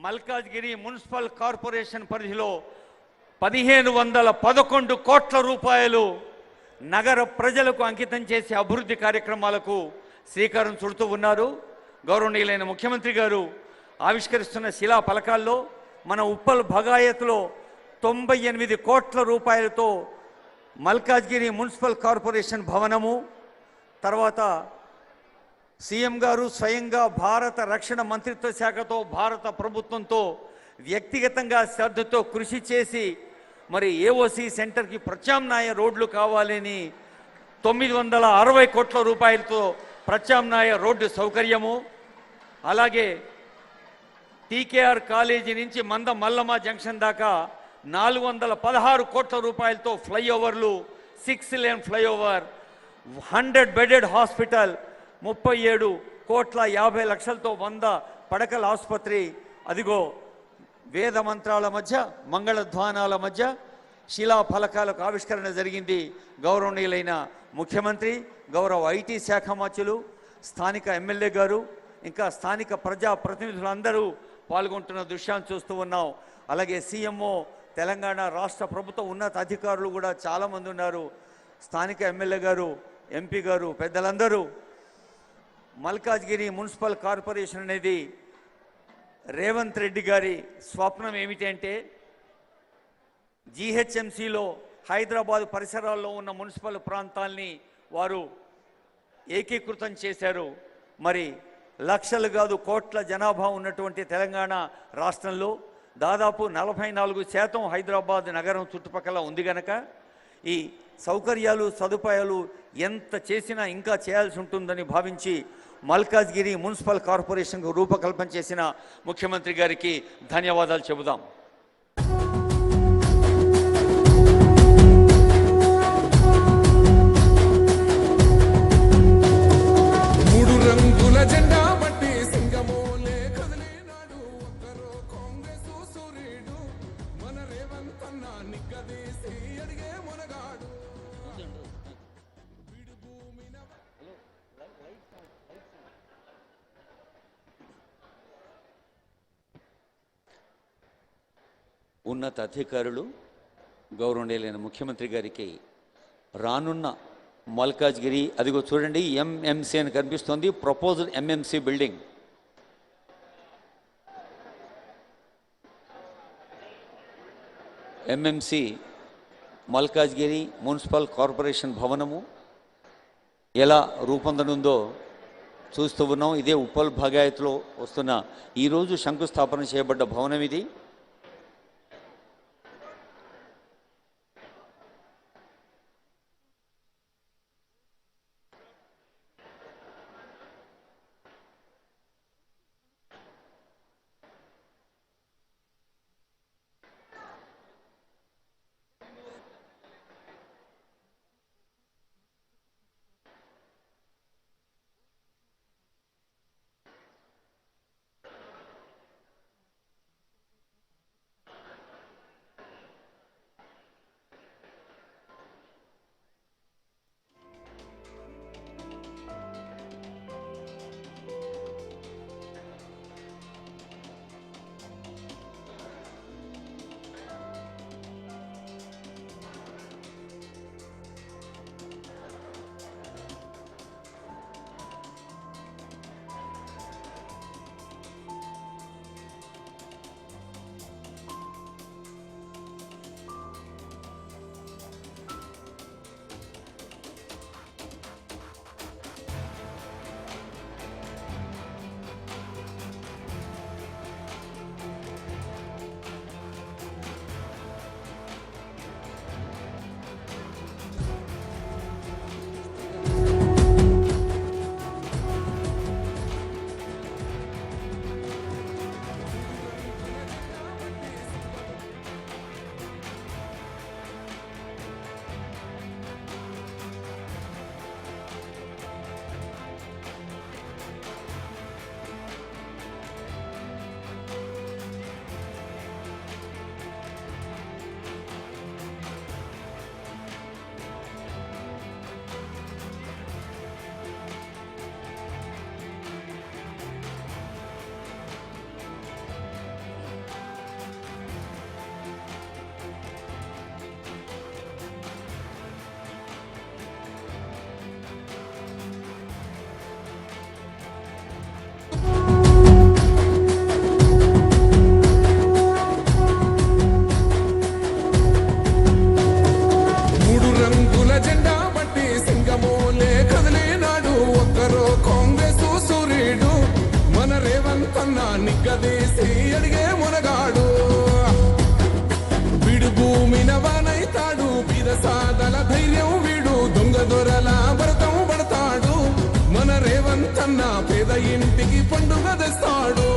Malkajgiri municipal corporation పరిధిలో 1511 కోట్ల రూపాయలు నగర ప్రజలకు అంకితం చేసే అభివృద్ధి కార్యక్రమాలకు శ్రీకారం చుడుతూ ఉన్నారు. గౌరవనీయులైన ముఖ్యమంత్రి గారు ఆవిష్కరిస్తున్న శిలా ఫలకాల్లో మన ఉప్పల్ భగాయత్లో 98 కోట్ల రూపాయలతో మల్కాజ్గిరి మున్సిపల్ కార్పొరేషన్ భవనము, తర్వాత సీఎం గారు స్వయంగా భారత రక్షణ మంత్రిత్వ శాఖతో భారత ప్రభుత్వంతో వ్యక్తిగతంగా శ్రద్ధతో కృషి చేసి మరి ఏఓసి సెంటర్కి ప్రత్యామ్నాయ రోడ్లు కావాలని 960 కోట్ల రూపాయలతో ప్రత్యామ్నాయ రోడ్డు సౌకర్యము, అలాగే టీకేఆర్ కాలేజీ నుంచి మంద మల్లమ్మ జంక్షన్ దాకా 416 కోట్ల రూపాయలతో ఫ్లైఓవర్లు, 6 లేన్ ఫ్లైఓవర్, 100 బెడెడ్ హాస్పిటల్, 37 కోట్ల 50 లక్షలతో 100 పడకల ఆసుపత్రి. అదిగో వేద మంత్రాల మధ్య మంగళధ్వానాల మధ్య శిలా ఫలకాలకు ఆవిష్కరణ జరిగింది. గౌరవనీయులైన ముఖ్యమంత్రి, గౌరవ ఐటీ శాఖ మంత్రులు, స్థానిక ఎమ్మెల్యే గారు, ఇంకా స్థానిక ప్రజా ప్రతినిధులందరూ పాల్గొంటున్న దృశ్యాన్ని చూస్తూ ఉన్నాం. అలాగే సీఎంఓ, తెలంగాణ రాష్ట్ర ప్రభుత్వ ఉన్నత అధికారులు కూడా చాలామంది ఉన్నారు. స్థానిక ఎమ్మెల్యే గారు, ఎంపీ గారు, పెద్దలందరూ. మల్కాజ్గిరి మున్సిపల్ కార్పొరేషన్ అనేది రేవంత్ రెడ్డి గారి స్వప్నం ఏమిటంటే జీహెచ్ఎంసీలో హైదరాబాద్ పరిసరాల్లో ఉన్న మున్సిపల్ ప్రాంతాల్ని వారు ఏకీకృతం చేశారు. మరి లక్షలు కాదు కోట్ల జనాభా ఉన్నటువంటి తెలంగాణ రాష్ట్రంలో దాదాపు 44% హైదరాబాద్ నగరం చుట్టుపక్కల ఉంది కనుక ఈ సౌకర్యాలు సదుపాయాలు ఎంత చేసినా ఇంకా చేయాల్సి ఉంటుందని భావించి మల్కాజ్గిరి మున్సిపల్ కార్పొరేషన్కు రూపకల్పన చేసిన ముఖ్యమంత్రి గారికి ధన్యవాదాలు చెబుదాం. ఉన్నత అధికారులు, గౌరవనీయులైన ముఖ్యమంత్రి గారికి రానున్న మల్కాజ్గిరి, అదిగో చూడండి ఎంఎంసీ అని కనిపిస్తోంది, proposed MMC building. MMC Malkajgiri municipal corporation భవనము ఎలా రూపొందనుందో చూస్తూ ఉన్నాం. ఇదే ఉప్పల్ భగాయత్లో వస్తున్న ఈరోజు శంకుస్థాపన చేయబడ్డ భవనం ఇది. నిలదీసి అడిగే మునగాడు వీడు భూమిన వానైతాడు బీద సాదల ధైర్యం వీడు దొంగ దొరల భరతం పడతాడు మన రేవంతన్న పేద ఇంటికి పండుగ తెస్తాడు